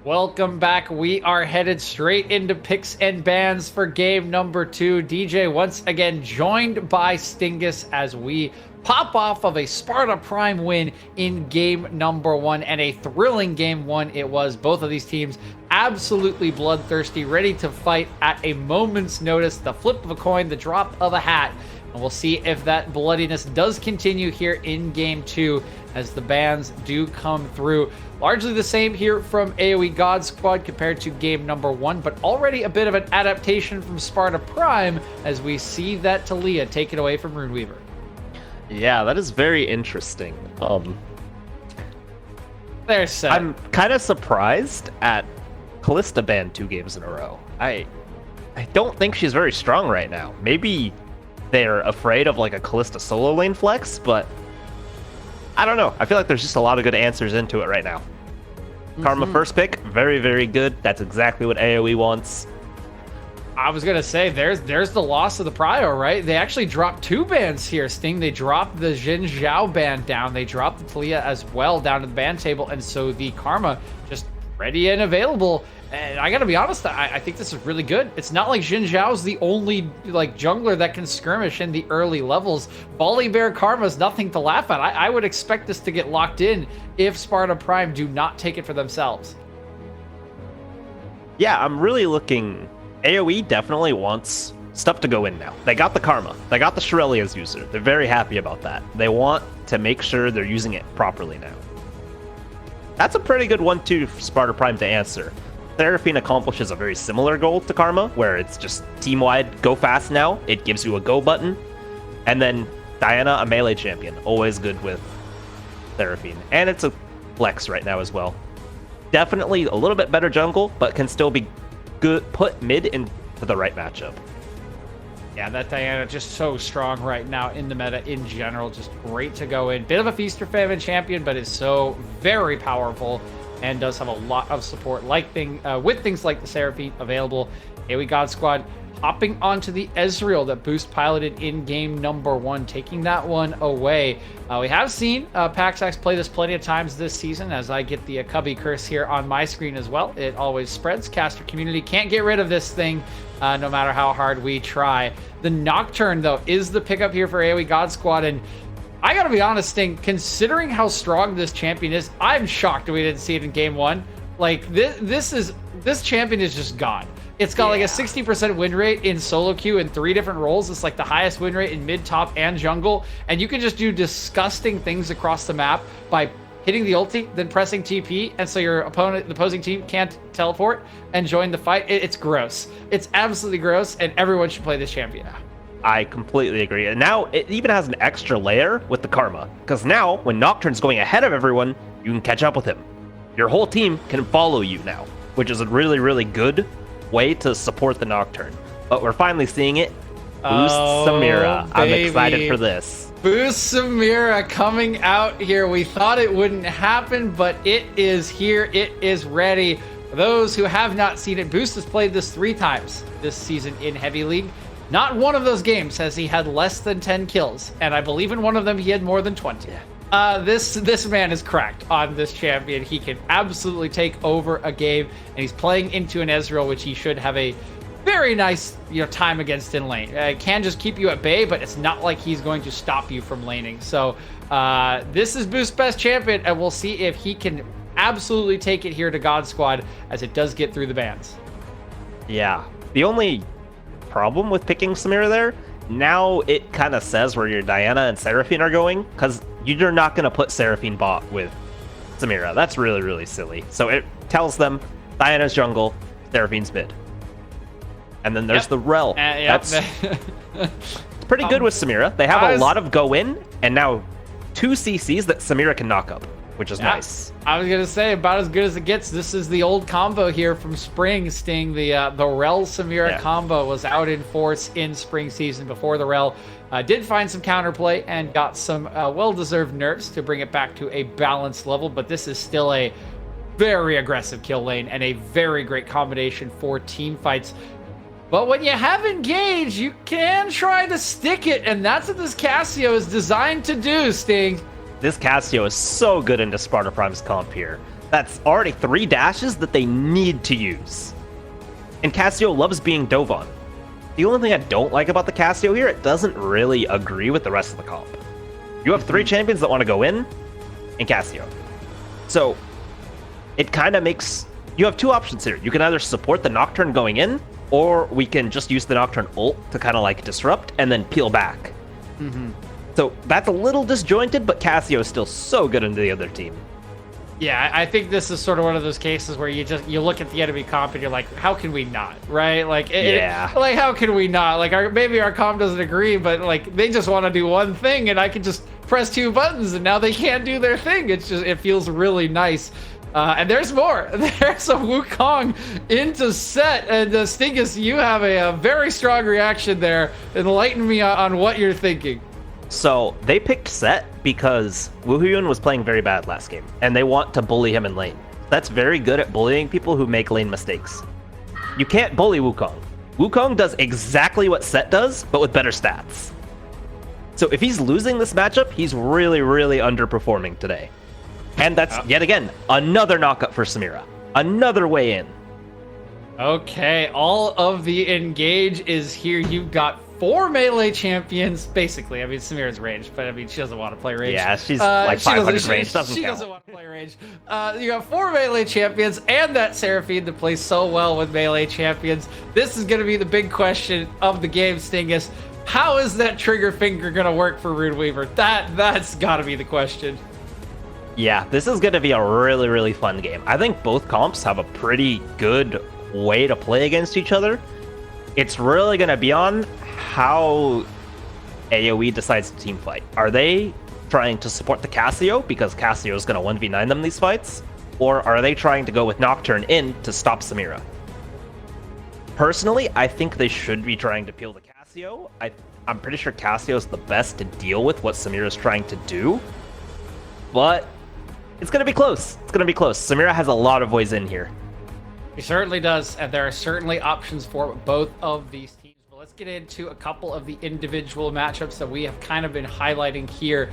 Welcome back. We are headed straight into picks and bans for game number 2. DJ once again joined by Stingus as we pop off of a Sparta Prime win in game number 1, and a thrilling game 1 it was. Both of these teams absolutely bloodthirsty, ready to fight at a moment's notice. The flip of a coin, the drop of a hat. And we'll see if that bloodiness does continue here in game 2 as the bans do come through. Largely the same here from AOE God Squad compared to game number 1, but already a bit of an adaptation from Sparta Prime as we see that Talia take it away from Runeweaver. Yeah, that is very interesting. I'm kind of surprised at Callista banned 2 games in a row. I don't think she's very strong right now. Maybe they're afraid of like a Callista solo lane flex, but I don't know. I feel like there's just a lot of good answers into it right now. Karma first pick, very, very good. That's exactly what AOE wants. I was going to say, there's the loss of the Prio, right? They actually dropped 2 bans here, Sting. They dropped the Jin Zhao ban down. They dropped the Talia as well down to the ban table. And so the Karma just ready and available. And I got to be honest, I think this is really good. It's not like Jin Zhao's the only like jungler that can skirmish in the early levels. Volley Bear Karma's nothing to laugh at. I would expect this to get locked in if Sparta Prime do not take it for themselves. Yeah, I'm really looking... AOE definitely wants stuff to go in now. They got the Karma. They got the Shirelia's user. They're very happy about that. They want to make sure they're using it properly now. That's a pretty good 1-2 for Sparta Prime to answer. Seraphine accomplishes a very similar goal to Karma, where it's just team-wide, go fast now. It gives you a go button. And then Diana, a melee champion. Always good with Seraphine. And it's a flex right now as well. Definitely a little bit better jungle, but can still be good, put mid into the right matchup. Yeah, that Diana just so strong right now in the meta in general. Just great to go in. Bit of a feast or famine champion, but is so very powerful and does have a lot of support with things like the Seraphine available. AOE God Squad hopping onto the Ezreal that Boost piloted in game number 1, taking that one away. We have seen Paxax play this plenty of times this season, as I get the Cubby curse here on my screen as well. It always spreads. Caster community can't get rid of this thing no matter how hard we try. The Nocturne, though, is the pickup here for AOE God Squad, and I gotta be honest, Sting, considering how strong this champion is, I'm shocked we didn't see it in game 1. Like, this champion is just gone. It's got like a 60% win rate in solo queue in 3 different roles. It's like the highest win rate in mid, top, and jungle. And you can just do disgusting things across the map by hitting the ulti, then pressing TP, and so your opponent, the opposing team, can't teleport and join the fight. It's gross. It's absolutely gross, and everyone should play this champion. I completely agree. And now it even has an extra layer with the Karma. Because now, when Nocturne's going ahead of everyone, you can catch up with him. Your whole team can follow you now, which is a really, really good way to support the Nocturne. But we're finally seeing it. Boost Samira. I'm excited for this. Boost Samira coming out here. We thought it wouldn't happen, but it is here. It is ready. For those who have not seen it, Boost has played this 3 times this season in Heavy League. Not one of those games has he had less than 10 kills, and I believe in one of them he had more than 20. This man is cracked on this champion. He can absolutely take over a game, and he's playing into an Ezreal, which he should have a very nice time against in lane. Can just keep you at bay, but it's not like he's going to stop you from laning. So this is Boost's best champion, and we'll see if he can absolutely take it here to God Squad as it does get through the bans. Yeah, the only problem with picking Samira there, now it kind of says where your Diana and Seraphine are going, because you're not going to put Seraphine bot with Samira. That's really, really silly. So it tells them Diana's jungle, Seraphine's mid. And then there's the Rel. That's pretty good with Samira. They have a lot of go in, and now 2 CCs that Samira can knock up, which is nice. I was gonna say, about as good as it gets. This is the old combo here from spring, Sting. The Rel Samira combo was out in force in spring season before the Rel did find some counterplay and got some well-deserved nerfs to bring it back to a balanced level, but this is still a very aggressive kill lane and a very great combination for team fights. But when you have engaged, you can try to stick it, and that's what this Cassio is designed to do, Sting. This Cassio is so good into Sparta Prime's comp here. That's already 3 dashes that they need to use. And Cassio loves being dove on. The only thing I don't like about the Cassio here, it doesn't really agree with the rest of the comp. You have 3 champions that want to go in, and Cassio. So, it kind of makes... You have 2 options here. You can either support the Nocturne going in, or we can just use the Nocturne ult to kind of like disrupt and then peel back. So, that's a little disjointed, but Cassio is still so good into the other team. Yeah, I think this is sort of one of those cases where you look at the enemy comp and you're like, how can we not, right? Like, like how can we not? Like, maybe our comp doesn't agree, but like they just want to do one thing, and I can just press 2 buttons, and now they can't do their thing. It feels really nice. And there's more. There's a Wukong into set, and Stingus, you have a very strong reaction there. Enlighten me on what you're thinking. So they picked Set because Wu Huyun was playing very bad last game, and they want to bully him in lane. That's very good at bullying people who make lane mistakes. You can't bully Wukong. Wukong does exactly what Set does, but with better stats. So if he's losing this matchup, he's really, really underperforming today. And that's, yet again, another knockup for Samira. Another way in. Okay, all of the engage is here. You've got 4 melee champions, basically. I mean, Samira's ranged, but I mean, she doesn't want to play range. Yeah, she's like 500 range. She doesn't want to play range. You got 4 melee champions and that Seraphine that plays so well with melee champions. This is going to be the big question of the game, Stingus. How is that trigger finger going to work for Runeweaver? That's got to be the question. Yeah, this is going to be a really, really fun game. I think both comps have a pretty good way to play against each other. It's really going to be on how AOE decides to team fight. Are they trying to support the Cassio because Cassio is going to 1v9 them these fights? Or are they trying to go with Nocturne in to stop Samira? Personally, I think they should be trying to peel the Cassio. I'm pretty sure Cassio is the best to deal with what Samira is trying to do. But it's going to be close. It's going to be close. Samira has a lot of ways in here. He certainly does, and there are certainly options for both of these teams. But let's get into a couple of the individual matchups that we have kind of been highlighting here.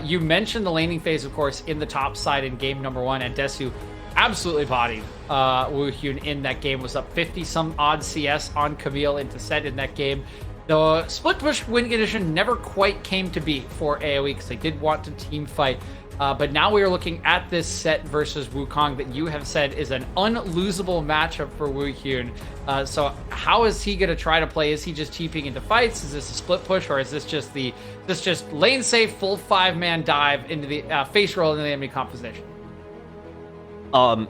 You mentioned the laning phase, of course, in the top side in game number 1, and Desu absolutely bodied Wu Hyun in that game. Was up 50-some odd CS on Camille into set in that game. The split push win condition never quite came to be for AOE because they did want to team fight. But now we are looking at this set versus Wukong that you have said is an unlosable matchup for Wu Hyun. So how is he going to try to play? Is he just TPing into fights? Is this a split push, or is this just lane safe full 5-man dive into the face roll into the enemy composition?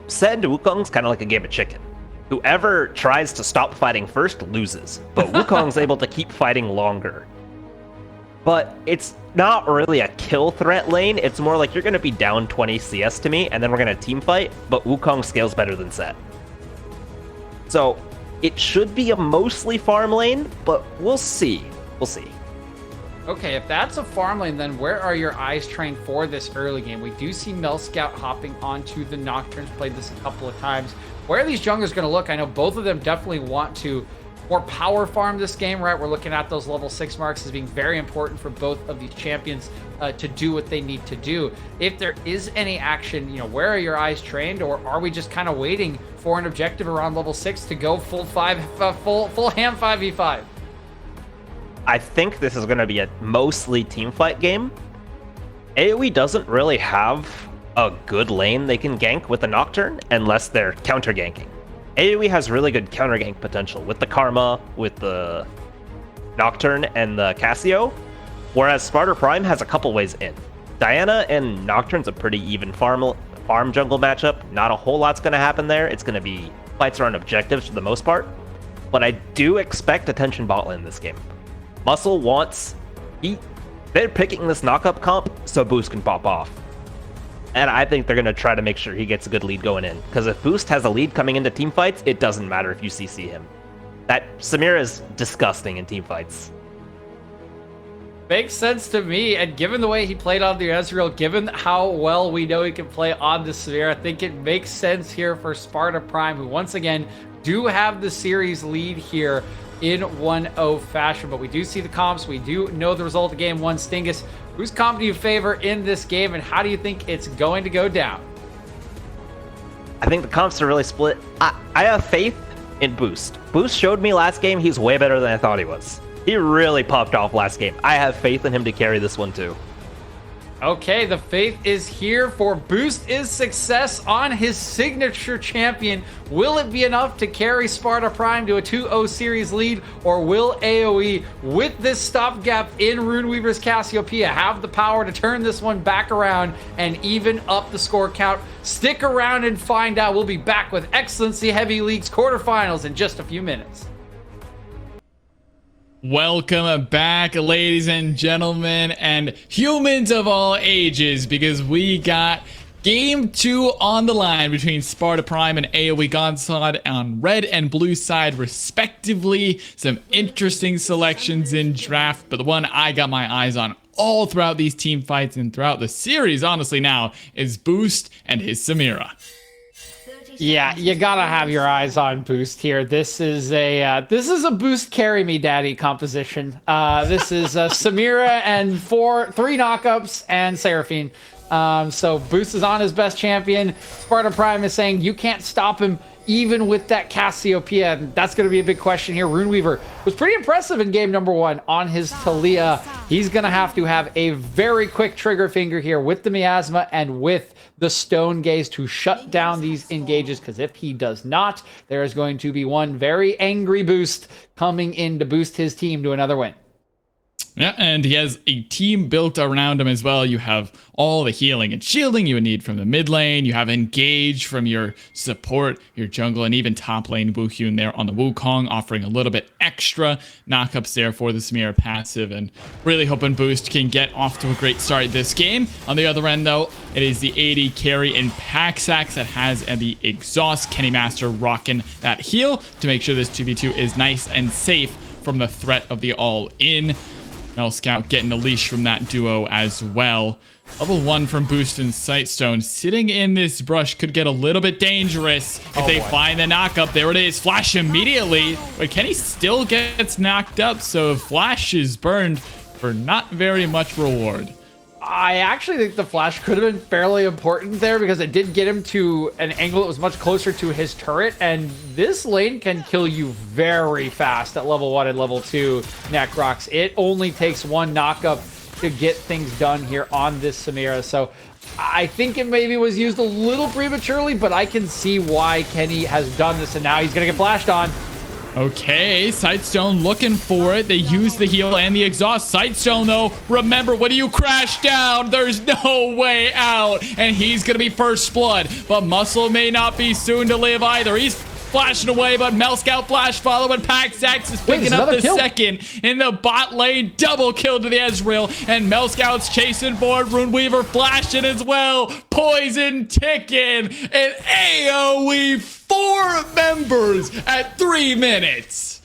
Set into Wukong's kind of like a game of chicken. Whoever tries to stop fighting first loses, but Wukong's able to keep fighting longer. But it's not really a kill threat lane. It's more like you're going to be down 20 CS to me, and then we're going to team fight, but Wukong scales better than Set. So it should be a mostly farm lane, but we'll see. We'll see. Okay, if that's a farm lane, then where are your eyes trained for this early game? We do see Mel Scout hopping onto the Nocturnes, played this a couple of times. Where are these junglers going to look? I know both of them definitely want to more power farm this game, right? We're looking at those level 6 marks as being very important for both of these champions to do what they need to do. If there is any action, where are your eyes trained, or are we just kind of waiting for an objective around level 6 to go full ham 5v5? I think this is going to be a mostly teamfight game. AoE doesn't really have a good lane they can gank with the Nocturne unless they're counter ganking. AoE has really good counter gank potential with the Karma, with the Nocturne, and the Cassio, whereas Sparta Prime has a couple ways in. Diana and Nocturne's a pretty even farm jungle matchup. Not a whole lot's going to happen there. It's going to be fights around objectives for the most part, but I do expect attention bot lane this game. Muscle wants... They're picking this knockup comp so Boost can pop off. And I think they're going to try to make sure he gets a good lead going in. Because if Boost has a lead coming into teamfights, it doesn't matter if you CC him. That Samira is disgusting in teamfights. Makes sense to me, and given the way he played on the Ezreal, given how well we know he can play on the Samira, I think it makes sense here for Sparta Prime, who once again do have the series lead here in 1-0 fashion. But we do see the comps, we do know the result of game 1. Stingus, whose comp do you favor in this game, and how do you think it's going to go down? I think the comps are really split. I have faith in Boost. Boost showed me last game he's way better than I thought he was. He really popped off last game. I have faith in him to carry this one too. Okay, the faith is here for Boost is success on his signature champion. Will it be enough to carry Sparta Prime to a 2-0 series lead, or will AOE, with this stopgap in Runeweaver's Cassiopeia, have the power to turn this one back around and even up the score count? Stick around and find out. We'll be back with Excellency Heavy League's quarterfinals in just a few minutes. Welcome back, ladies and gentlemen, and humans of all ages, because we got Game 2 on the line between Sparta Prime and AOE Gonsolid on red and blue side, respectively. Some interesting selections in draft, but the one I got my eyes on all throughout these team fights and throughout the series, honestly now, is Boost and his Samira. Yeah, you gotta have your eyes on Boost here. This is a Boost carry me daddy composition. This is Samira and three knockups and Seraphine. So Boost is on his best champion. Sparta Prime is saying you can't stop him even with that Cassiopeia. That's going to be a big question here. Runeweaver was pretty impressive in game number 1 on his Talia. He's going to have a very quick trigger finger here with the Miasma and with the Stone Gaze to shut down these engages, because if he does not, there is going to be one very angry Boost coming in to boost his team to another win. Yeah, and he has a team built around him as well. You have all the healing and shielding you would need from the mid lane. You have Engage from your support, your jungle, and even top lane Wukong there on the Wukong, offering a little bit extra knockups there for the Samira passive, and really hoping Boost can get off to a great start this game. On the other end, though, it is the AD carry in Paxax that has the exhaust. Kenny Master rocking that heal to make sure this 2v2 is nice and safe from the threat of the all-in. Mel Scout getting a leash from that duo as well. Level 1 from Boost and Sightstone. Sitting in this brush could get a little bit dangerous if they find the knockup. There it is. Flash immediately. But Kenny still gets knocked up, so Flash is burned for not very much reward. I actually think the flash could have been fairly important there, because it did get him to an angle that was much closer to his turret, and this lane can kill you very fast at level 1 and level 2 Necrox. It only takes one knockup to get things done here on this Samira, so I think it maybe was used a little prematurely, but I can see why Kenny has done this, and now he's gonna get flashed on. Okay, Sightstone looking for it. They use the heal and the exhaust. Sightstone, though, remember, when you crash down, there's no way out. And he's going to be first blood. But Muscle may not be soon to live either. He's flashing away, but Mel Scout flash follow, and Paxax is picking up the second in the bot lane. Double kill to the Ezreal, and Mel Scout's chasing forward. Runeweaver flashing as well. Poison ticking, and AOE 4 members at 3 minutes.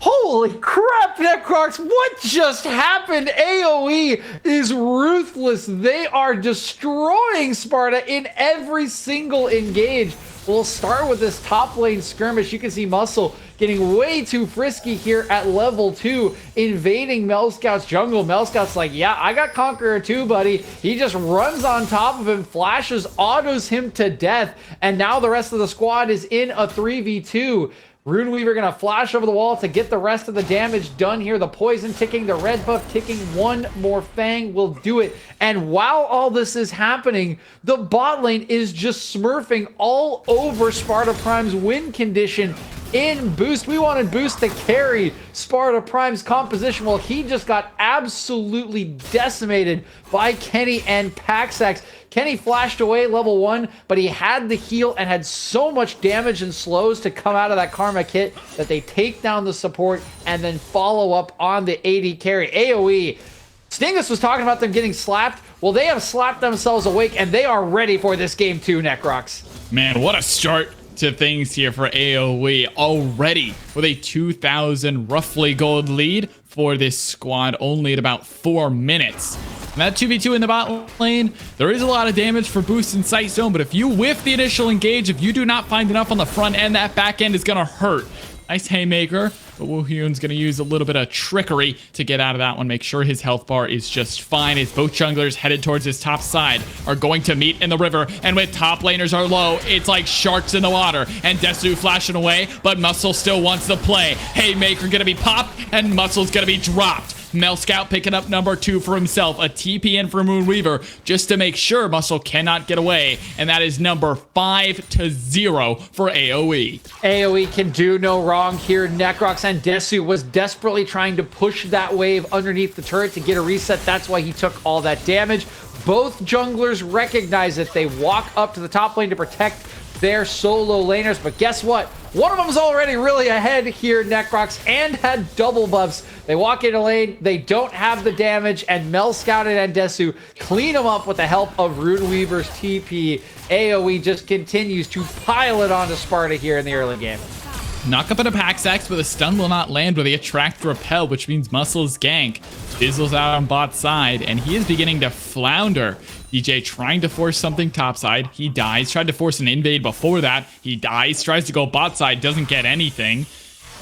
Holy crap, Necrox, what just happened? AOE is ruthless. They are destroying Sparta in every single engage. We'll start with this top lane skirmish. You can see Muscle getting way too frisky here at level 2, invading Mel Scout's jungle. Mel Scout's like, yeah, I got Conqueror too, buddy. He just runs on top of him, flashes, autos him to death, and now the rest of the squad is in a 3v2. Runeweaver gonna flash over the wall to get the rest of the damage done here. The poison ticking, the red buff ticking, one more fang will do it. And while all this is happening, the bot lane is just smurfing all over Sparta Prime's win condition in Boost. We wanted Boost to carry Sparta Prime's composition. Well, he just got absolutely decimated by Kenny and Paxax. Kenny flashed away level 1, but he had the heal and had so much damage and slows to come out of that Karma kit that they take down the support and then follow up on the AD carry. AOE, Stingus was talking about them getting slapped. Well, they have slapped themselves awake, and they are ready for this game too, Necrox. Man, what a start to things here for AOE, already with a 2,000 roughly gold lead for this squad, only at about 4 minutes. And that 2v2 in the bot lane, there is a lot of damage for Boost and Sightstone, but if you whiff the initial engage, if you do not find enough on the front end, that back end is going to hurt. Nice haymaker, but Woohyun's going to use a little bit of trickery to get out of that one. Make sure his health bar is just fine as both junglers headed towards his top side are going to meet in the river. And with top laners are low, it's like sharks in the water. And Desu flashing away, but Muscle still wants to play. Haymaker going to be popped, and Muscle's going to be dropped. Mel Scout picking up number 2 for himself. A TP in for Moonweaver just to make sure Muscle cannot get away. And that is number 5-0 for AOE. AOE can do no wrong here. Necrox and Desu was desperately trying to push that wave underneath the turret to get a reset. That's why he took all that damage. Both junglers recognize it. They walk up to the top lane to protect their solo laners, but guess what? One of them's already really ahead here, Necrox, and had double buffs. They walk into lane, they don't have the damage, and Mel Scout and Desu clean them up with the help of Runeweaver's TP. AOE just continues to pile it onto Sparta here in the early game. Knock up into Paxax, but the stun will not land with the attract repel, which means Muscle's gank fizzles out on bot side, and he is beginning to flounder. DJ trying to force something topside, he dies. Tried to force an invade before that, he dies. Tries to go bot side, doesn't get anything.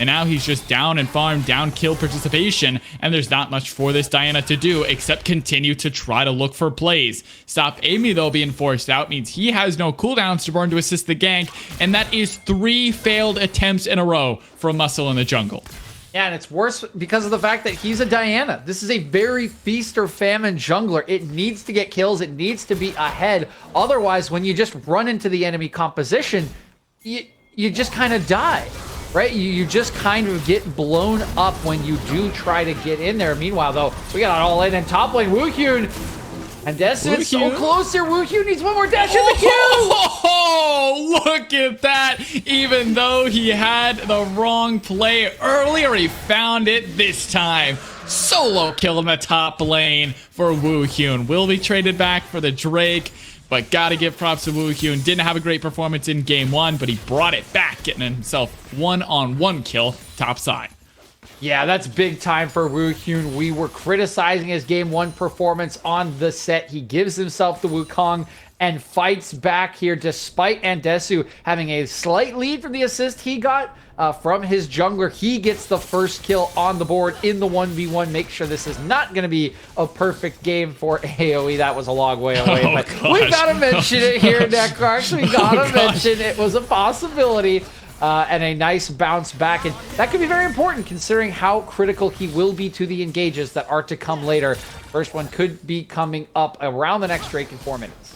And now he's just down and farm, down kill participation, and there's not much for this Diana to do except continue to try to look for plays. Stop Amy, though, being forced out means he has no cooldowns to burn to assist the gank, and that is 3 failed attempts in a row from Muscle in the jungle. Yeah, and it's worse because of the fact that he's a Diana. This is a very feast or famine jungler. It needs to get kills. It needs to be ahead. Otherwise, when you just run into the enemy composition, you just kind of die, right? You just kind of get blown up when you do try to get in there. Meanwhile, though, we got it all in, and top lane, Woohyun. And Desu is so close here. Woohyun needs one more dash in the queue. Oh, look at that. Even though he had the wrong play earlier, he found it this time. Solo kill in the top lane for Woohyun. Will be traded back for the Drake, but gotta give props to Woohyun. Didn't have a great performance in game 1, but he brought it back, getting himself one-on-one kill topside. Yeah, that's big time for Woohyun. We were criticizing his game 1 performance on the set. He gives himself the Wukong and fights back here despite Andesu having a slight lead from the assist he got from his jungler. He gets the first kill on the board in the 1v1. Make sure this is not going to be a perfect game for AOE. That was a long way away, but we got to mention it here, Necrox. We got to mention it was a possibility. And a nice bounce back. And that could be very important considering how critical he will be to the engages that are to come later. First one could be coming up around the next Drake in 4 minutes.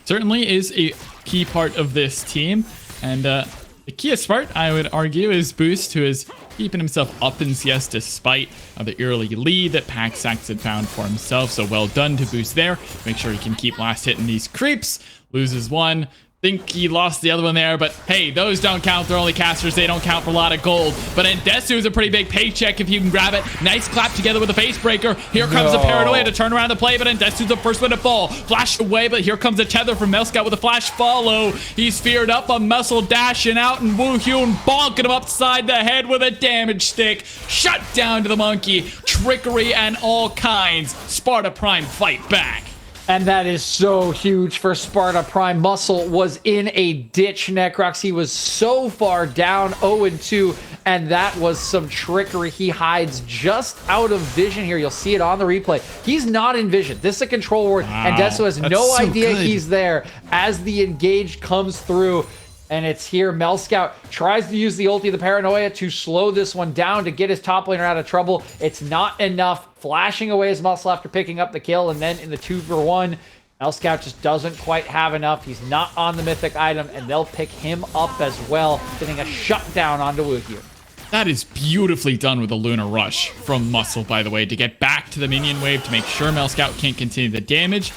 Certainly is a key part of this team. And the key of Sparta, I would argue, is Boost, who is keeping himself up in CS despite the early lead that Paxax had found for himself. So well done to Boost there. Make sure he can keep last hitting these creeps. Loses one. Think he lost the other one there, but hey, those don't count. They're only casters. They don't count for a lot of gold. But Andesu is a pretty big paycheck if you can grab it. Nice clap together with the face breaker. Here comes the Paranoia to turn around the play, but Andesu's the first one to fall. Flash away, but here comes a tether from Melscout with a flash follow. He's feared up on Muscle dashing out, and Woohyun bonking him upside the head with a damage stick. Shut down to the monkey. Trickery and all kinds. Sparta Prime fight back. And that is so huge for Sparta Prime. Muscle was in a ditch, Necrox. He was so far down, 0-2, and that was some trickery. He hides just out of vision here. You'll see it on the replay. He's not in vision. This is a control ward, and Desu has no idea he's there as the engage comes through. And it's here. Mel Scout tries to use the ulti, the Paranoia, to slow this one down to get his top laner out of trouble. It's not enough. Flashing away his muscle after picking up the kill, and then in the 2-for-1, Mel Scout just doesn't quite have enough. He's not on the mythic item, and they'll pick him up as well, getting a shutdown onto Woohyun. That is beautifully done with a Lunar Rush from Muscle, by the way, to get back to the minion wave to make sure Mel Scout can't continue the damage.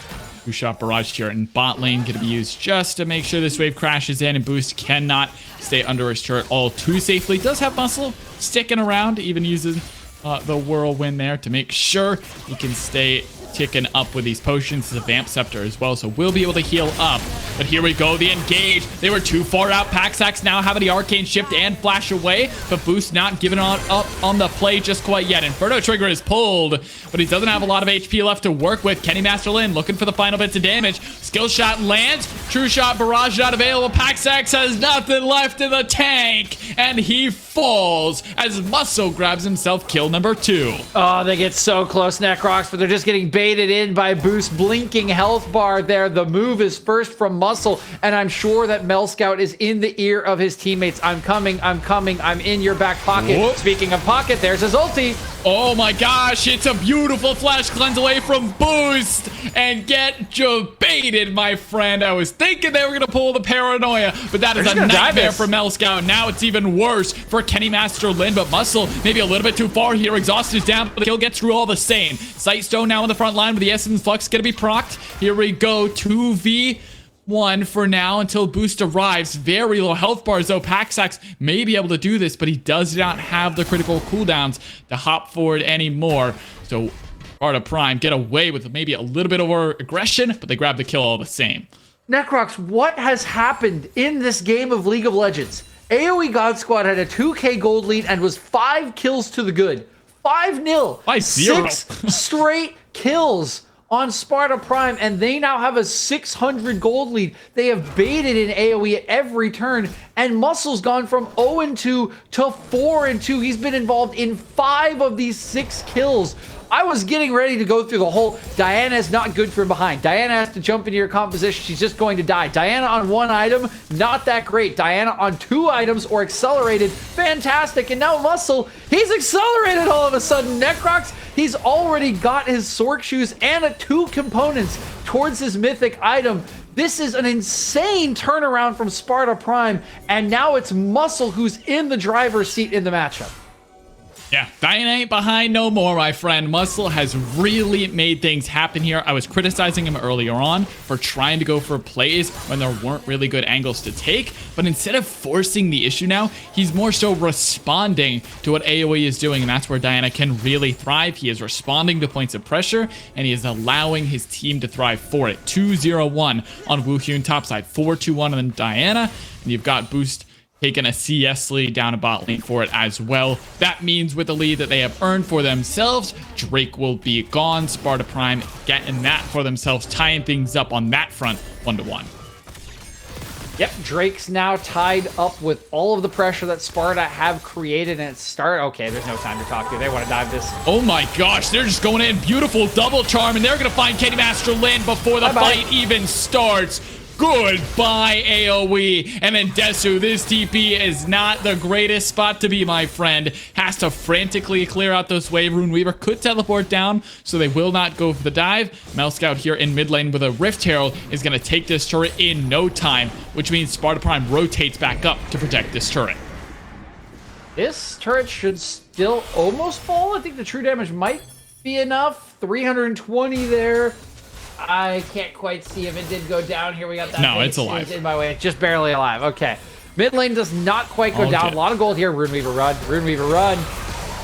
Two-shot barrage turret in bot lane going to be used just to make sure this wave crashes in, and Boost cannot stay under his turret all too safely. Does have Muscle sticking around, even uses the whirlwind there to make sure he can stay ticking up with these potions. The Vamp Scepter as well, so we'll be able to heal up. But here we go, the engage. They were too far out. Paxax now having the Arcane Shift and Flash away, but Boost not giving up on the play just quite yet. Inferno Trigger is pulled, but he doesn't have a lot of HP left to work with. Kenny Master Lin looking for the final bits of damage. Skill Shot lands. True Shot Barrage not available. Paxax has nothing left in the tank, and he falls as Muscle grabs himself kill number 2. Oh, they get so close, Necrox, but they're just getting baited in by Boost. Blinking health bar there. The move is first from Muscle, and I'm sure that Mel Scout is in the ear of his teammates. I'm coming, I'm in your back pocket. Whoop. Speaking of pocket, there's his ulti. Oh my gosh, it's a beautiful Flash Cleanse away from Boost, and get baited, my friend. I was thinking they were going to pull the Paranoia, but that is a nightmare for Mel Scout. Now it's even worse for Kenny Master Lin, but Muscle maybe a little bit too far here. Exhaust is down, but the kill gets through all the same. Sightstone now in the front line with the Essence Flux going to be procced. Here we go, 2v1 for now until Boost arrives. Very low health bars though. Paxax may be able to do this, but he does not have the critical cooldowns to hop forward anymore. So Sparta Prime get away with maybe a little bit of aggression, but they grab the kill all the same. Necrox, what has happened in this game of League of Legends? AOE God Squad had a 2k gold lead and was 5 kills to the good. 5-0. 5-0. 6 straight kills on Sparta Prime, and they now have a 600 gold lead. They have baited in AOE at every turn, and Muscle's gone from 0-2 to 4-2. He's been involved in 5 of these 6 kills. I was getting ready to go through the whole Diana is not good from behind. Diana has to jump into your composition. She's just going to die. Diana on 1 item, not that great. Diana on 2 items or accelerated, fantastic. And now Muscle, he's accelerated all of a sudden. Necrox, he's already got his Sork Shoes and 2 components towards his mythic item. This is an insane turnaround from Sparta Prime, and now it's Muscle who's in the driver's seat in the matchup. Yeah, Diana ain't behind no more, my friend. Muscle has really made things happen here. I was criticizing him earlier on for trying to go for plays when there weren't really good angles to take, but instead of forcing the issue now, he's more so responding to what AOE is doing, and that's where Diana can really thrive. He is responding to points of pressure, and he is allowing his team to thrive for it. 2-0-1 on Woohyun topside, 4-2-1 on Diana, and you've got Boost taking a CS lead down a bot lane for it as well. That means with the lead that they have earned for themselves, Drake will be gone. Sparta Prime getting that for themselves, tying things up on that front 1-1. Yep, Drake's now tied up with all of the pressure that Sparta have created, and it's okay, there's no time to talk to. They want to dive this. Oh my gosh, they're just going in. Beautiful double charm, and they're going to find Kenny Master Lin before the fight even starts. Goodbye, AOE. And then Desu, this TP is not the greatest spot to be, my friend. Has to frantically clear out those wave. Rune Weaver could teleport down, so they will not go for the dive. Mel Scout here in mid lane with a Rift Herald is going to take this turret in no time, which means Sparta Prime rotates back up to protect this turret. This turret should still almost fall. I think the true damage might be enough. 320 there. I can't quite see if it did go down. Here we got that. No, it's alive. It's in my way. It's just barely alive. Okay. Mid lane does not quite go down. A lot of gold here. Rune Weaver run. Rune Weaver run.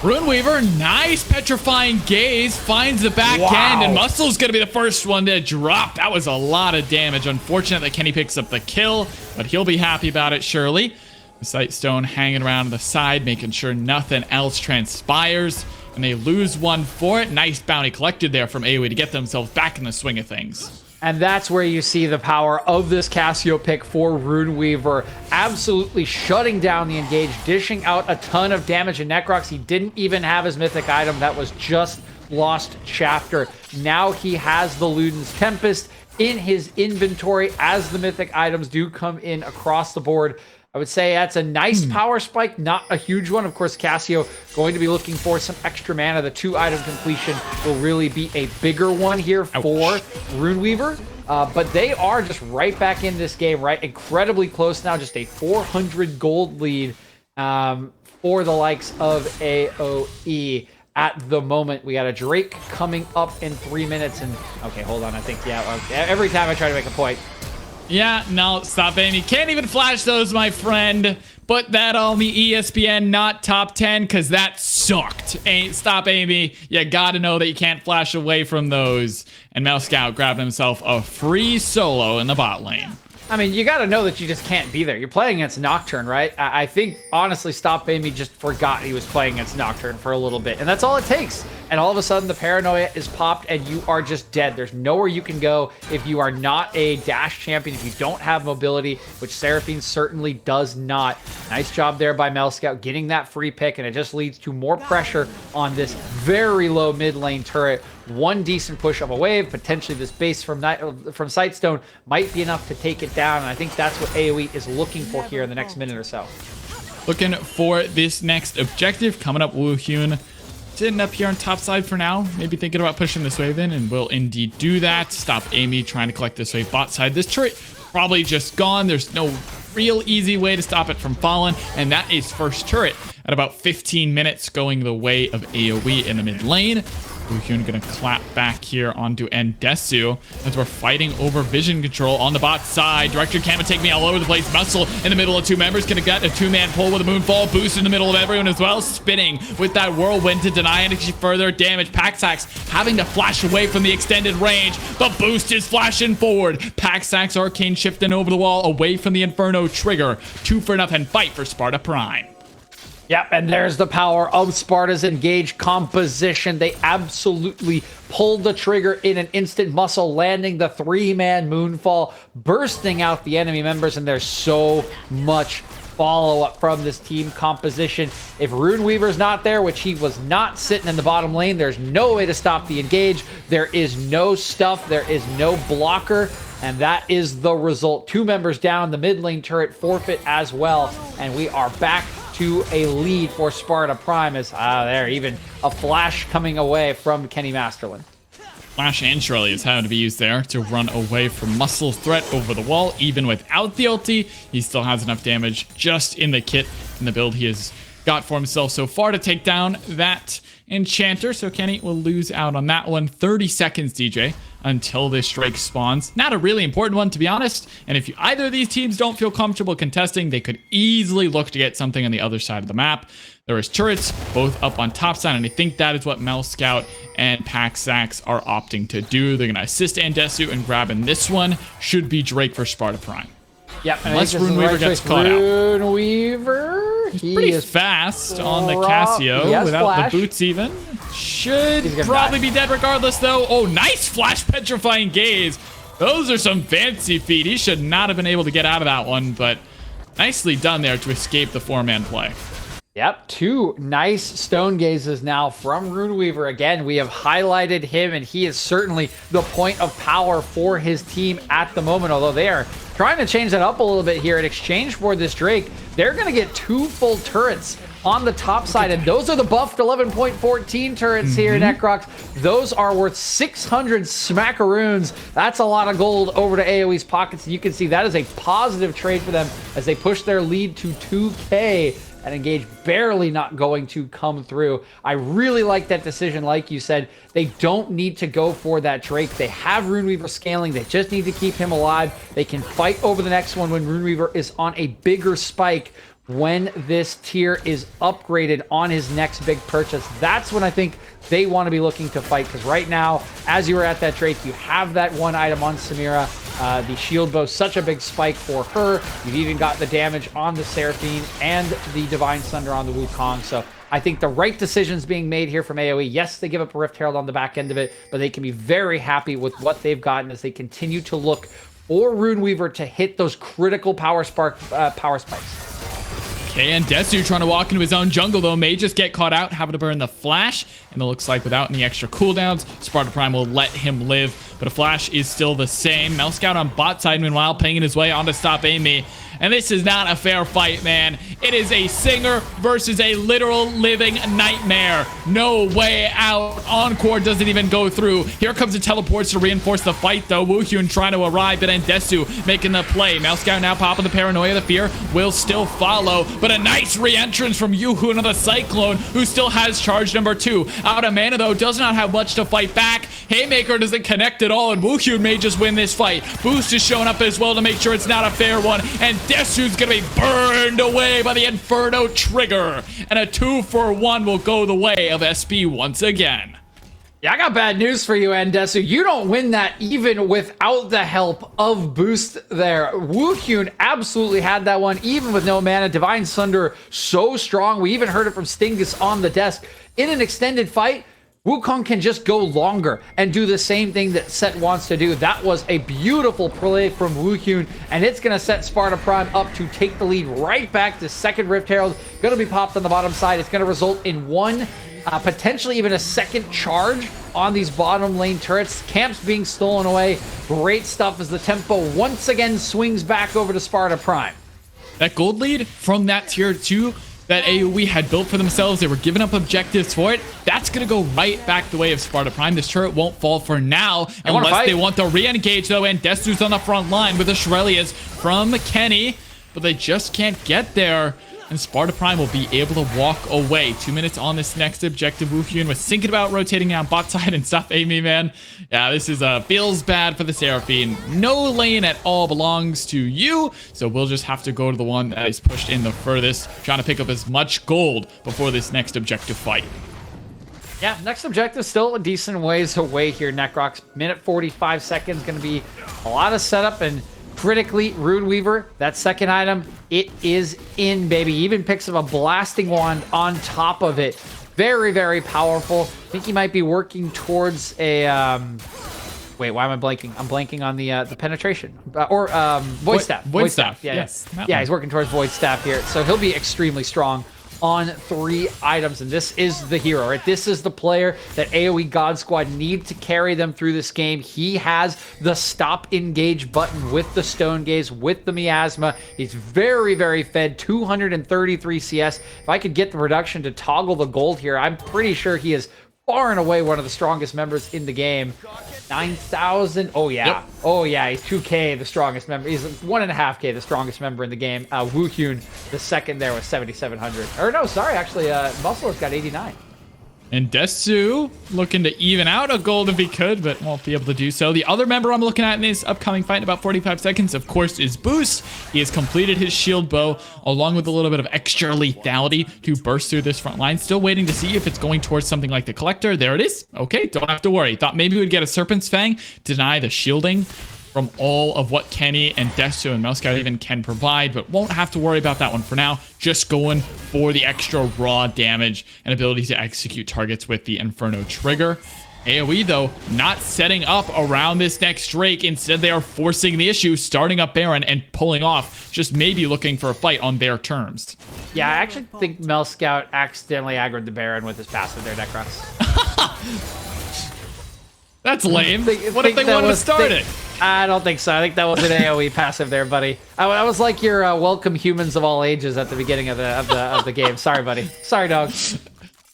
Rune Weaver, nice petrifying gaze, finds the back end, and Muscle's gonna be the first one to drop. That was a lot of damage. Unfortunate that Kenny picks up the kill, but he'll be happy about it, surely. The Sightstone hanging around the side, making sure nothing else transpires. And they lose one for it. Nice bounty collected there from AOE to get themselves back in the swing of things. And that's where you see the power of this Cassio pick for Rune Weaver. Absolutely shutting down the engage, dishing out a ton of damage. And Necrox, he didn't even have his mythic item. That was just Lost Chapter. Now he has the Luden's Tempest in his inventory as the mythic items do come in across the board. I would say that's a nice power spike, not a huge one. Of course, Cassio going to be looking for some extra mana. The 2-item completion will really be a bigger one here for Rune Weaver. But they are just right back in this game, right? Incredibly close now, just a 400 gold lead for the likes of AOE at the moment. We got a Drake coming up in 3 minutes. And okay, hold on. I think, every time I try to make a point, Yeah, no, stop Amy. Can't even flash those, my friend. Put that on the ESPN not top 10 because that sucked. Stop Amy. You gotta know that you can't flash away from those. And Scout grabbed himself a free solo in the bot lane. I mean, you got to know that you just can't be there. You're playing against Nocturne, right? I think, honestly, Stop Amy just forgot he was playing against Nocturne for a little bit. And that's all it takes. And all of a sudden, the paranoia is popped, and you are just dead. There's nowhere you can go if you are not a dash champion, if you don't have mobility, which Seraphine certainly does not. Nice job there by Scout getting that free pick, and it just leads to more pressure on this very low mid lane turret. One decent push of a wave, potentially this base from Sightstone might be enough to take it down, and I think that's what AOE is looking for here in the next minute or so. Looking for this next objective coming up. Woohyun sitting up here on top side for now, maybe thinking about pushing this wave in, and will indeed do that. Stop Amy trying to collect this wave bot side. This turret probably just gone. There's no real easy way to stop it from falling, and that is first turret at about 15 minutes going the way of AOE in the mid lane. Woohyun gonna clap back here onto Endesu as we're fighting over vision control on the bot side. Director Kama take me all over the place. Muscle in the middle of two members. Gonna get a two-man pull with a moonfall. Boost in the middle of everyone as well. Spinning with that whirlwind to deny any further damage. Paxax having to flash away from the extended range. The boost is flashing forward. Paxax arcane shifting over the wall away from the Inferno trigger. 2 for nothing fight for Sparta Prime. Yep, and there's the power of Sparta's engaged composition. They absolutely pulled the trigger in an instant. Muscle landing the 3-man moonfall, bursting out the enemy members, and there's so much follow-up from this team composition. If Runeweaver's not there, which he was not sitting in the bottom lane, there's no way to stop the engage. There is no stuff, there is no blocker, and that is the result. 2 members down, the mid lane turret forfeit as well, and we are back to a lead for Sparta Prime as there, even a flash coming away from Kenny Masterland. Flash and Shirley is having to be used there to run away from Muscle's threat over the wall. Even without the ulti, he still has enough damage just in the kit and the build he has got for himself so far to take down that Enchanter. So Kenny will lose out on that one. 30 seconds, DJ, until this Drake spawns. Not a really important one, to be honest. And if either of these teams don't feel comfortable contesting, they could easily look to get something on the other side of the map. There is turrets both up on top side, and I think that is what Scout and Paxax are opting to do. They're going to assist Endesu, and grabbing this one should be Drake for Sparta Prime. Yep, unless Runeweaver gets caught out. Runeweaver, he's pretty fast on the Casio without flash. the boots even. Should probably be dead regardless though. Oh, nice flash petrifying gaze. Those are some fancy feet. He should not have been able to get out of that one, but nicely done there to escape the 4-man play. Yep, 2 nice stone gazes now from Runeweaver. Again, we have highlighted him, and he is certainly the point of power for his team at the moment, although they are trying to change that up a little bit here. In exchange for this Drake, they're going to get 2 full turrets on the top side, and those are the buffed 11.14 turrets here in Necrox. Those are worth 600 smackaroons. That's a lot of gold over to AOE's pockets, and you can see that is a positive trade for them as they push their lead to 2K. And Engage barely not going to come through. I really like that decision. Like you said, they don't need to go for that Drake. They have Runeweaver scaling. They just need to keep him alive. They can fight over the next one when Runeweaver is on a bigger spike. When this tier is upgraded on his next big purchase, that's when I think they want to be looking to fight. Because right now, as you were at that Drake, you have that one item on Samira. The shield bow, such a big spike for her. You've even got the damage on the Seraphine and the Divine Thunder on the Wukong. So I think the right decisions being made here from AOE. Yes, they give up a Rift Herald on the back end of it, but they can be very happy with what they've gotten as they continue to look for Runeweaver to hit those critical power spikes. And Desu trying to walk into his own jungle, though, may just get caught out, having to burn the flash. And it looks like without any extra cooldowns, Sparta Prime will let him live. But a flash is still the same. Scout on bot side, meanwhile, pinging his way on to stop Amy. And this is not a fair fight, man. It is a singer versus a literal living nightmare. No way out. Encore doesn't even go through. Here comes the teleports to reinforce the fight, though. Woohyun trying to arrive, but Endesu making the play. Scout now popping the paranoia. The fear will still follow, but a nice re-entrance from Yuhu, another Cyclone, who still has charge number 2. Out of mana, though, does not have much to fight back. Haymaker doesn't connect at all, and Wuhyun may just win this fight. Boost is showing up as well to make sure it's not a fair one, and Desu's gonna be burned away by the Inferno Trigger. And a 2-for-1 will go the way of SB once again. Yeah, I got bad news for you, Endesu. You don't win that even without the help of Boost there. Wuhyun absolutely had that one, even with no mana. Divine Sunder, so strong. We even heard it from Stingus on the desk. In an extended fight, Wukong can just go longer and do the same thing that Set wants to do. That was a beautiful play from Wuhyun, and it's going to set Sparta Prime up to take the lead right back to second Rift Herald. Going to be popped on the bottom side. It's going to result in one, potentially even a second charge on these bottom lane turrets. Camps being stolen away. Great stuff as the tempo once again swings back over to Sparta Prime. That gold lead from that tier 2 that AOE had built for themselves, they were giving up objectives for it. That's going to go right back the way of Sparta Prime. This turret won't fall for now unless they want to re-engage, though, and Desu's on the front line with the Shurelya's from Kenny, but they just can't get there. And Sparta Prime will be able to walk away. 2 minutes on this next objective. Wuhyun was thinking about rotating down bot side and stuff. Amy, man. Yeah, this is feels bad for the Seraphine. No lane at all belongs to you. So we'll just have to go to the one that is pushed in the furthest, trying to pick up as much gold before this next objective fight. Yeah, next objective still a decent ways away here, Necrox. Minute 45 seconds. Going to be a lot of setup, and critically, Rune Weaver, that second item, it is in, baby. Even picks up a blasting wand on top of it. Very, very powerful. I think he might be working towards a... wait, why am I blanking? I'm blanking on the penetration. Void Staff. Void Staff. Yeah, yes. Yeah, he's working towards Void Staff here. So he'll be extremely strong on 3 items, and this is the hero, right? This is the player that AOE God Squad need to carry them through this game. He has the stop engage button with the Stone Gaze, with the Miasma. He's very, very fed, 233 CS. If I could get the production to toggle the gold here, I'm pretty sure he is far and away one of the strongest members in the game. 9,000. Oh, yeah. Yep. Oh, yeah. He's 2K, the strongest member. He's 1.5K, the strongest member in the game. Wuhyun, the second there, was 7,700. Or no, sorry. Actually, Muscler's got 89. And Desu looking to even out a gold if he could, but won't be able to do so. The other member I'm looking at in this upcoming fight in about 45 seconds, of course, is Boost. He has completed his shield bow, along with a little bit of extra lethality to burst through this front line. Still waiting to see if it's going towards something like the Collector. There it is. Okay, don't have to worry. Thought maybe we'd get a Serpent's Fang, deny the shielding from all of what Kenny and Desu and Mousescout even can provide, but won't have to worry about that one for now. Just going for the extra raw damage and ability to execute targets with the Inferno Trigger. AOE, though, not setting up around this next Drake. Instead, they are forcing the issue, starting up Baron and pulling off, just maybe looking for a fight on their terms. Yeah, I actually think Mousescout accidentally aggroed the Baron with his passive there, Necrox. That's lame. What if they wanted to start it? I don't think so. I think that was an AOE passive there, buddy. I was like your welcome humans of all ages at the beginning of the game. Sorry, buddy. Sorry, dog.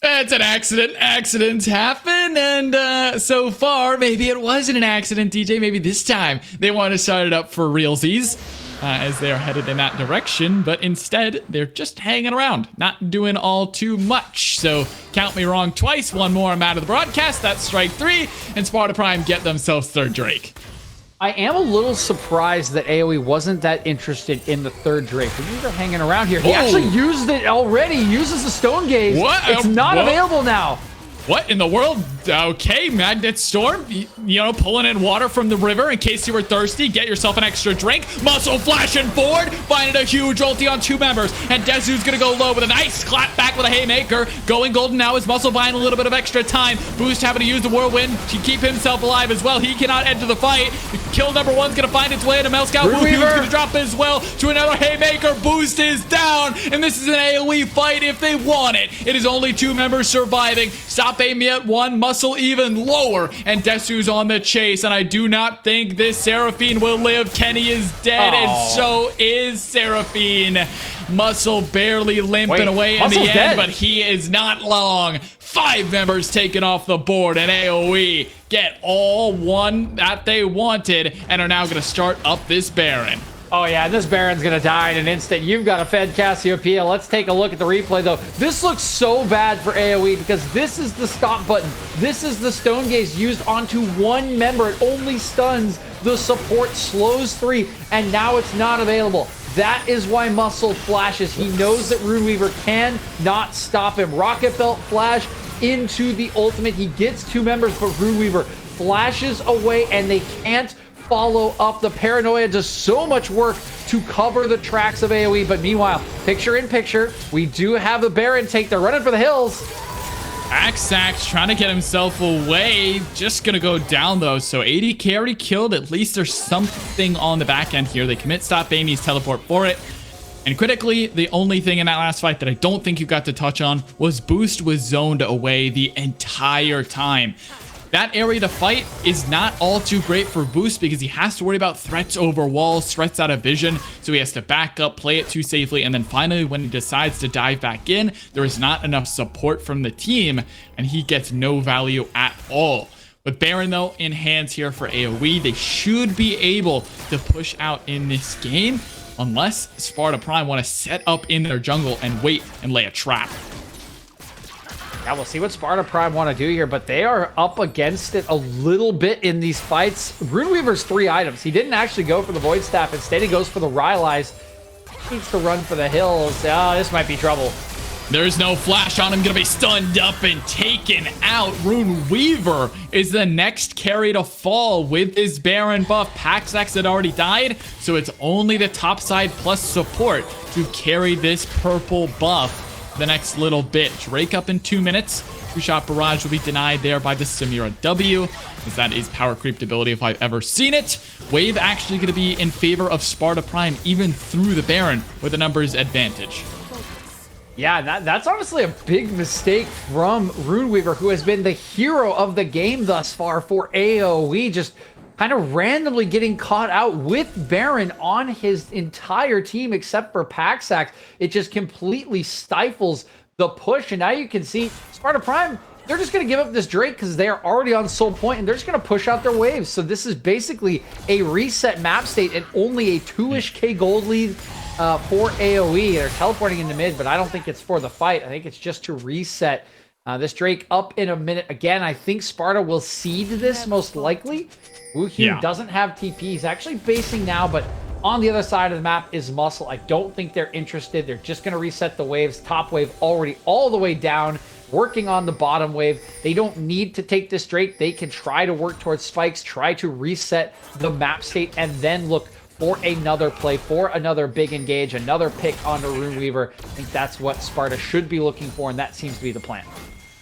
It's an accident. Accidents happen, and so far, maybe it wasn't an accident, DJ. Maybe this time they want to start it up for realsies as they are headed in that direction, but instead, they're just hanging around, not doing all too much. So count me wrong twice. One more, I'm out of the broadcast. That's strike 3, and Sparta Prime get themselves third Drake. I am a little surprised that AOE wasn't that interested in the third Drake. They're hanging around here. He actually used it already. He uses the Stone Gaze. What? It's not available now. What in the world? Okay, Magnet Storm, you know, pulling in water from the river in case you were thirsty. Get yourself an extra drink. Muscle flashing forward, finding a huge ulti on 2 members. And Desu's gonna go low with a nice clap back with a Haymaker. Going golden now is Muscle buying a little bit of extra time. Boost having to use the Whirlwind to keep himself alive as well. He cannot enter the fight. Kill number 1's gonna find its way into Mousescout. Wuhyun's gonna drop as well to another Haymaker. Boost is down, and this is an AOE fight if they want it. It is only 2 members surviving. Stop Amy at 1, Muscle even lower, and Desu's on the chase, and I do not think this Seraphine will live. Kenny is dead, and so is Seraphine. Muscle barely limping away in the end, dead. But he is not long. 5 members taken off the board, and AOE get all 1 that they wanted, and are now going to start up this Baron. Oh yeah, this Baron's gonna die in an instant. You've got a Fed Cassiopeia. Let's take a look at the replay though. This looks so bad for AOE because this is the stop button. This is the Stone Gaze used onto one member. It only stuns the support, slows 3, and now it's not available. That is why Muscle flashes. He knows that Runeweaver cannot stop him. Rocket Belt flash into the ultimate. He gets 2 members, but Runeweaver flashes away and they can't follow up. The Paranoia does so much work to cover the tracks of AOE, but meanwhile, picture in picture, we do have the Baron take. They're running for the hills. Axax trying to get himself away. Just gonna go down though. So 80k already killed. At least there's something on the back end here. They commit Stop Amy's teleport for it. And critically, the only thing in that last fight that I don't think you got to touch on was Boost was zoned away the entire time. That area to fight is not all too great for Boost because he has to worry about threats over walls, threats out of vision, so he has to back up, play it too safely, and then finally when he decides to dive back in, there is not enough support from the team, and he gets no value at all. With Baron, though, in hands here for AoE, they should be able to push out in this game, unless Sparta Prime want to set up in their jungle and wait and lay a trap. Yeah, we'll see what Sparta Prime want to do here, but they are up against it a little bit in these fights. Runeweaver's 3 items. He didn't actually go for the Void Staff. Instead, he goes for the Rylai's. Needs to run for the hills. Oh, this might be trouble. There's no flash on him. Gonna be stunned up and taken out. Runeweaver is the next carry to fall with his Baron buff. Paxax had already died, so it's only the top side plus support to carry this purple buff the next little bit. Drake up in 2 minutes. 2-shot barrage will be denied there by the Samira W, as that is power creeped ability if I've ever seen it. Wave actually going to be in favor of Sparta Prime even through the Baron with a numbers advantage. Yeah, that's honestly a big mistake from Runeweaver, who has been the hero of the game thus far for AOE, just kind of randomly getting caught out with Baron on his entire team except for Paxax. It just completely stifles the push, and now you can see Sparta Prime, they're just going to give up this Drake because they are already on Soul Point, and they're just going to push out their waves. So this is basically a reset map state and only a 2-ish K gold lead for AOE. They're teleporting into mid, but I don't think it's for the fight. I think it's just to reset this Drake up in a minute. Again, I think Sparta will seed this most likely. Woohoo doesn't have TP. He's actually basing now, but on the other side of the map is Muscle. I don't think they're interested. They're just going to reset the waves. Top wave already all the way down, working on the bottom wave. They don't need to take this Drake. They can try to work towards spikes, try to reset the map state, and then look for another play, for another big engage, another pick onto Runeweaver. I think that's what Sparta should be looking for, and that seems to be the plan.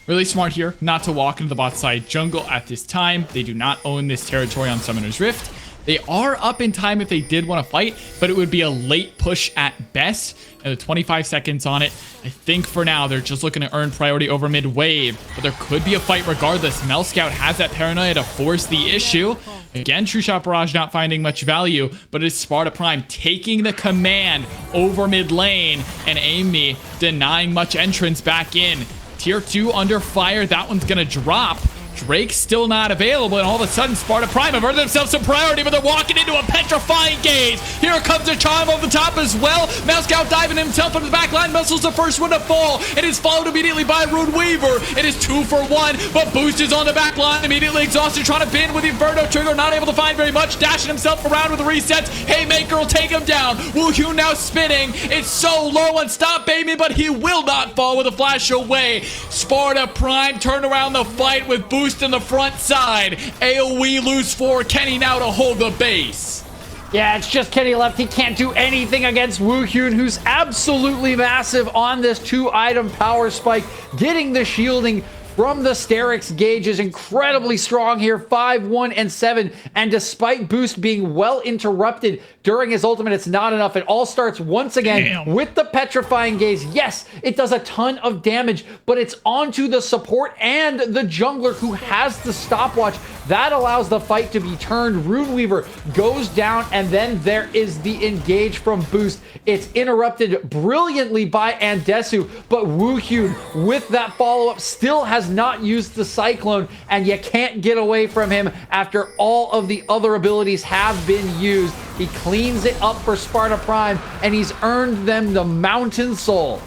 Really smart here not to walk into the bot side jungle at this time. They do not own this territory on Summoner's Rift. They are up in time if they did want to fight, but it would be a late push at best. And the 25 seconds on it, I think for now they're just looking to earn priority over mid-wave, but there could be a fight regardless. Mel Scout has that Paranoia to force the issue. Again, True Shot Barrage not finding much value, but it's Sparta Prime taking the command over mid lane, and Amy denying much entrance back in. Tier 2 under fire. That one's going to drop. Drake's still not available, and all of a sudden Sparta Prime have earned themselves some priority, but they're walking into a petrifying gaze. Here comes a charm over the top as well. Mouse Scout diving himself into the back line. Muscle's the first one to fall. It is followed immediately by Runeweaver. It is 2 for 1, but Boost is on the back line, immediately exhausted, trying to bin with Inferno Trigger, not able to find very much, dashing himself around with the resets. Haymaker will take him down. Woohoo now spinning. It's so low on Stop Baby, but he will not fall with a flash away. Sparta Prime turn around the fight with Boost in the front side. AOE lose 4. Kenny now to hold the base. Yeah, it's just Kenny left. He can't do anything against Woohyun, who's absolutely massive on this 2-item power spike. Getting the shielding from the Sterix gauge is incredibly strong here. 5, 1, and 7. And despite Boost being well interrupted during his ultimate, it's not enough. It all starts once again with the petrifying gaze. Yes, it does a ton of damage, but it's onto the support and the jungler who has the stopwatch. That allows the fight to be turned. Runeweaver goes down, and then there is the engage from Boost. It's interrupted brilliantly by Andesu, but Woohyun with that follow-up still has has not used the Cyclone, and you can't get away from him after all of the other abilities have been used. He cleans it up for Sparta Prime, and he's earned them the Mountain Soul.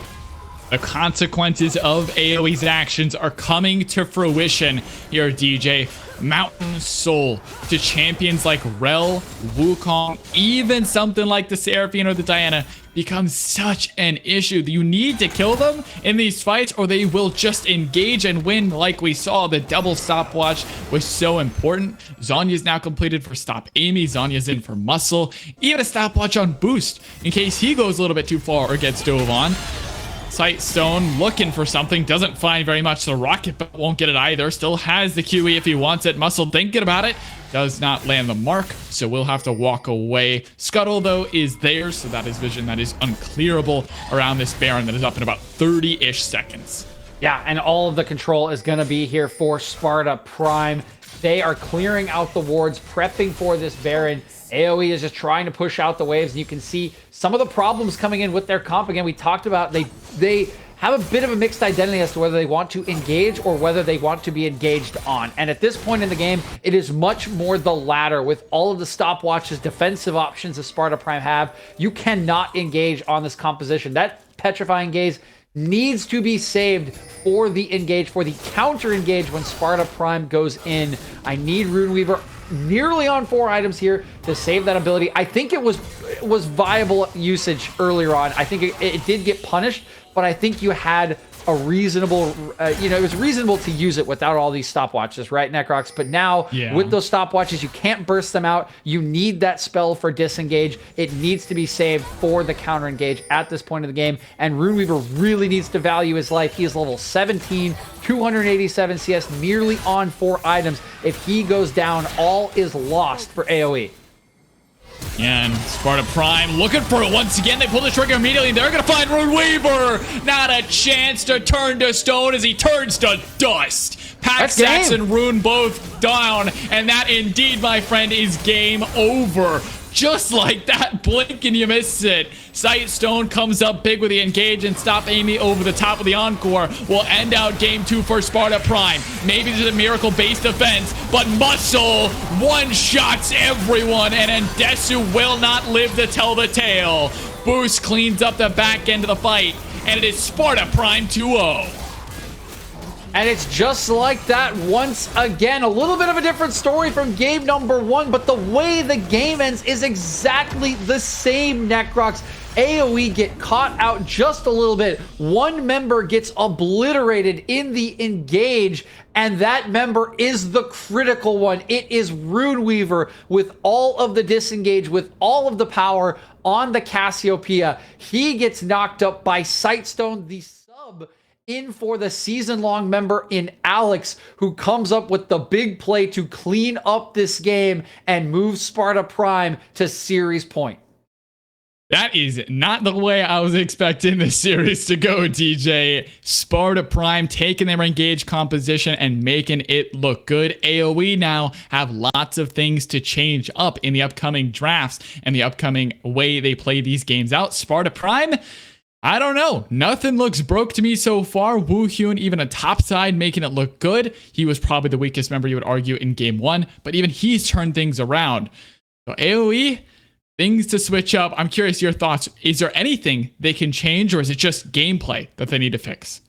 The consequences of AoE's actions are coming to fruition here, DJ. Mountain Soul to champions like Rel, Wukong, even something like the Seraphine or the Diana becomes such an issue. You need to kill them in these fights or they will just engage and win like we saw. The double stopwatch was so important. Zhonya's now completed for Stop Amy. Zhonya's in for Muscle. Even a stopwatch on Boost in case he goes a little bit too far or gets dove on. Sightstone looking for something, doesn't find very much. The rocket but won't get it either. Still has the QE if he wants it. Muscle thinking about it, does not land the mark, so we'll have to walk away. Scuttle though is there, so that is vision that is unclearable around this Baron that is up in about 30-ish seconds. Yeah, and all of the control is going to be here for Sparta Prime. They are clearing out the wards, prepping for this Baron. AoE is just trying to push out the waves, and you can see some of the problems coming in with their comp. Again, we talked about they have a bit of a mixed identity as to whether they want to engage or whether they want to be engaged on. And at this point in the game, it is much more the latter. With all of the stopwatches, defensive options that Sparta Prime have, you cannot engage on this composition. That Petrifying Gaze needs to be saved for the engage, for the counter engage when Sparta Prime goes in. I need Runeweaver nearly on 4 items here to save that ability. I think it was viable usage earlier on. I think it did get punished, but I think you had a reasonable, it was reasonable to use it without all these stopwatches, right, Necrox? But now, with those stopwatches, you can't burst them out. You need that spell for disengage. It needs to be saved for the counter engage at this point of the game. And Runeweaver really needs to value his life. He is level 17, 287 CS, nearly on 4 items. If he goes down, all is lost for AoE. And Sparta Prime looking for it once again. They pull the trigger immediately. They're going to find Runeweaver. Not a chance to turn to stone as he turns to dust. Paxax and Rune both down. And that indeed, my friend, is game over. Just like that, blink and you miss it. Sightstone comes up big with the engage and Stop Amy over the top of the Encore. Will end out game 2 for Sparta Prime. Maybe there's a miracle-based defense, but Muscle one-shots everyone, and Endesu will not live to tell the tale. Boost cleans up the back end of the fight, and it is Sparta Prime 2-0. And it's just like that once again. A little bit of a different story from game number 1, but the way the game ends is exactly the same, Necrox. AoE get caught out just a little bit. One member gets obliterated in the engage, and that member is the critical one. It is Runeweaver with all of the disengage, with all of the power on the Cassiopeia. He gets knocked up by Sightstone, the sub, in for the season-long member in Alex, who comes up with the big play to clean up this game and move Sparta Prime to series point. That is not the way I was expecting this series to go, DJ. Sparta Prime taking their engaged composition and making it look good. AoE now have lots of things to change up in the upcoming drafts and the upcoming way they play these games out. Sparta Prime, I don't know. Nothing looks broke to me so far. Woo Hyun, even a top side, making it look good. He was probably the weakest member, you would argue, in game 1, but even he's turned things around. So AoE, things to switch up. I'm curious your thoughts. Is there anything they can change, or is it just gameplay that they need to fix?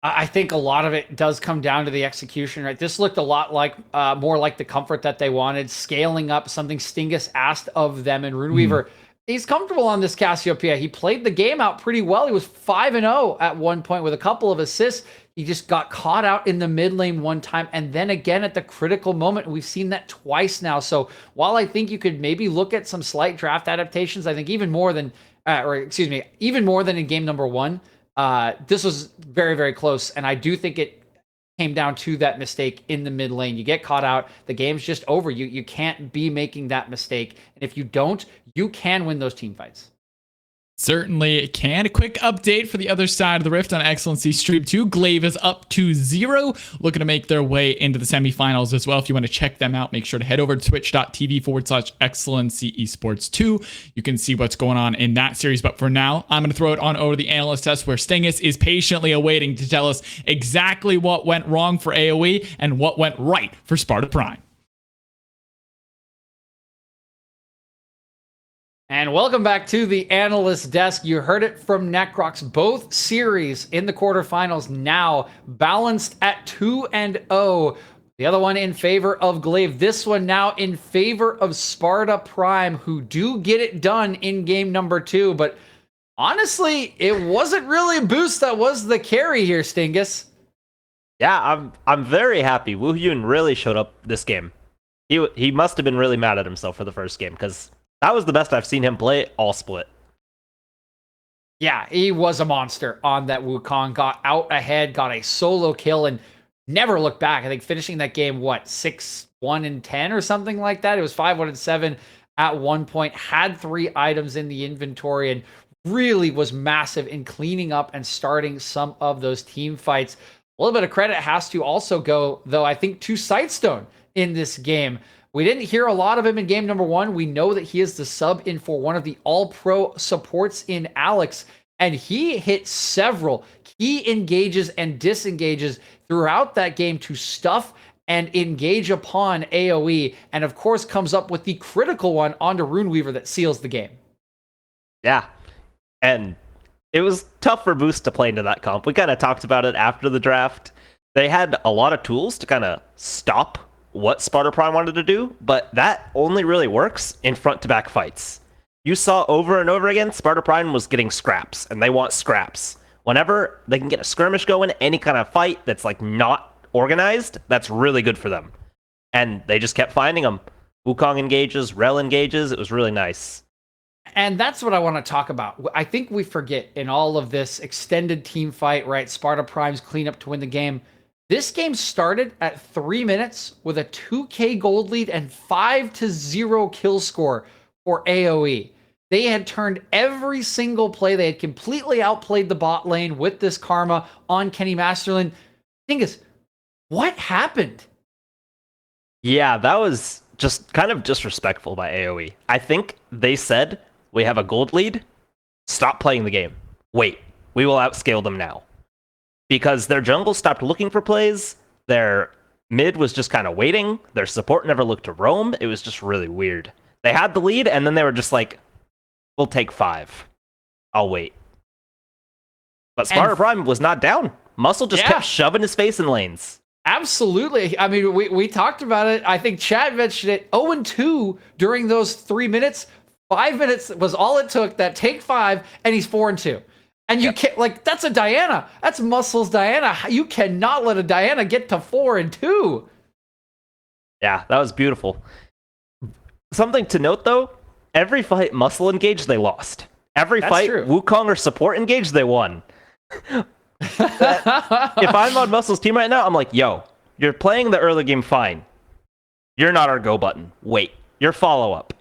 I think a lot of it does come down to the execution, right? This looked a lot like, more like the comfort that they wanted, scaling up something Stingus asked of them, and Runeweaver, he's comfortable on this Cassiopeia. He played the game out pretty well. He was 5-0 at one point with a couple of assists. He just got caught out in the mid lane one time, and then again at the critical moment. We've seen that twice now. So while I think you could maybe look at some slight draft adaptations, I think even more than in game number 1, this was very, very close. And I do think it came down to that mistake in the mid lane. You get caught out, the game's just over. You can't be making that mistake. And if you don't, you can win those team fights. Certainly can. A quick update for the other side of the rift on Excellency Stream 2. Glaive is up to 0, looking to make their way into the semifinals as well. If you want to check them out, make sure to head over to twitch.tv/Excellency Esports 2. You can see what's going on in that series. But for now, I'm going to throw it on over to the analyst test where Stingus is patiently awaiting to tell us exactly what went wrong for AOE and what went right for Sparta Prime. And welcome back to the analyst desk. You heard it from Necrox. Both series in the quarterfinals now balanced at 2-0. The other one in favor of Glaive. This one now in favor of Sparta Prime, who do get it done in game number 2. But honestly, it wasn't really a boost that was the carry here, Stingus. Yeah, I'm very happy. Woo Hyun really showed up this game. He must have been really mad at himself for the first game, because that was the best I've seen him play all split. Yeah, he was a monster on that Wukong. Got out ahead, got a solo kill, and never looked back. I think finishing that game, 6-1-10 or something like that? It was 5-1-7 at one point. Had 3 items in the inventory and really was massive in cleaning up and starting some of those team fights. A little bit of credit has to also go, though, I think, to Sightstone in this game. We didn't hear a lot of him in game number 1. We know that he is the sub in for one of the all-pro supports in Alex, and he hit several key engages and disengages throughout that game to stuff and engage upon AOE, and of course comes up with the critical one onto Runeweaver that seals the game. Yeah, and it was tough for Boost to play into that comp. We kind of talked about it after the draft. They had a lot of tools to kind of stop what Sparta Prime wanted to do, but that only really works in front-to-back fights. You saw over and over again, Sparta Prime was getting scraps, and they want scraps. Whenever they can get a skirmish going, any kind of fight that's like not organized, that's really good for them. And they just kept finding them. Wukong engages, Rel engages, it was really nice. And that's what I want to talk about. I think we forget in all of this extended team fight, right? Sparta Prime's cleanup to win the game. This game started at 3 minutes with a 2k gold lead and 5-0 kill score for AOE. They had turned every single play. They had completely outplayed the bot lane with this Karma on Kenny Masterland. Thing is, what happened? Yeah, that was just kind of disrespectful by AOE. I think they said, we have a gold lead, stop playing the game. Wait, we will outscale them now. Because their jungle stopped looking for plays, their mid was just kind of waiting, their support never looked to roam, it was just really weird. They had the lead, and then they were just like, we'll take 5. I'll wait. But Sparta Prime was not down. Muscle just kept shoving his face in lanes. Absolutely. I mean, we talked about it. I think Chad mentioned it. 0-2 during those 3 minutes. 5 minutes was all it took. That take 5, and he's 4-2. And you can't, like, that's a Diana. That's Muscle's Diana. You cannot let a Diana get to 4-2. Yeah, that was beautiful. Something to note, though, every fight Muscle engaged, they lost. Every fight Wukong or support engaged, they won. If I'm on Muscle's team right now, I'm like, yo, you're playing the early game fine. You're not our go button. Wait, your follow-up.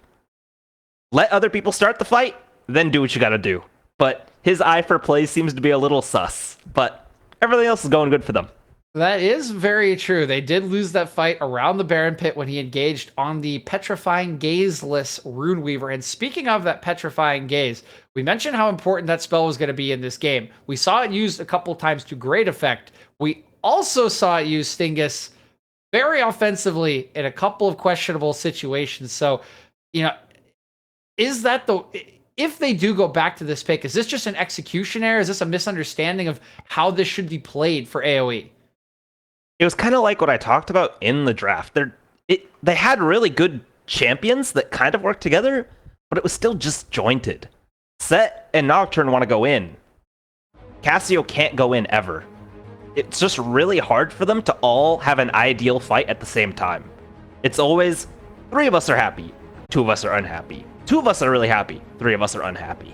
Let other people start the fight, then do what you gotta do. But his eye for play seems to be a little sus, but everything else is going good for them. That is very true. They did lose that fight around the Baron Pit when he engaged on the Petrifying Gaze-less Runeweaver. And speaking of that Petrifying Gaze, we mentioned how important that spell was going to be in this game. We saw it used a couple times to great effect. We also saw it used, Stingus, very offensively in a couple of questionable situations. So, you know, is that the... If they do go back to this pick, is this just an execution error? Is this a misunderstanding of how this should be played for AOE? It was kind of like what I talked about in the draft. They had really good champions that kind of worked together, but it was still just jointed. Set and Nocturne want to go in. Cassio can't go in ever. It's just really hard for them to all have an ideal fight at the same time. It's always 3 of us are happy, 2 of us are unhappy. 2 of us are really happy, 3 of us are unhappy.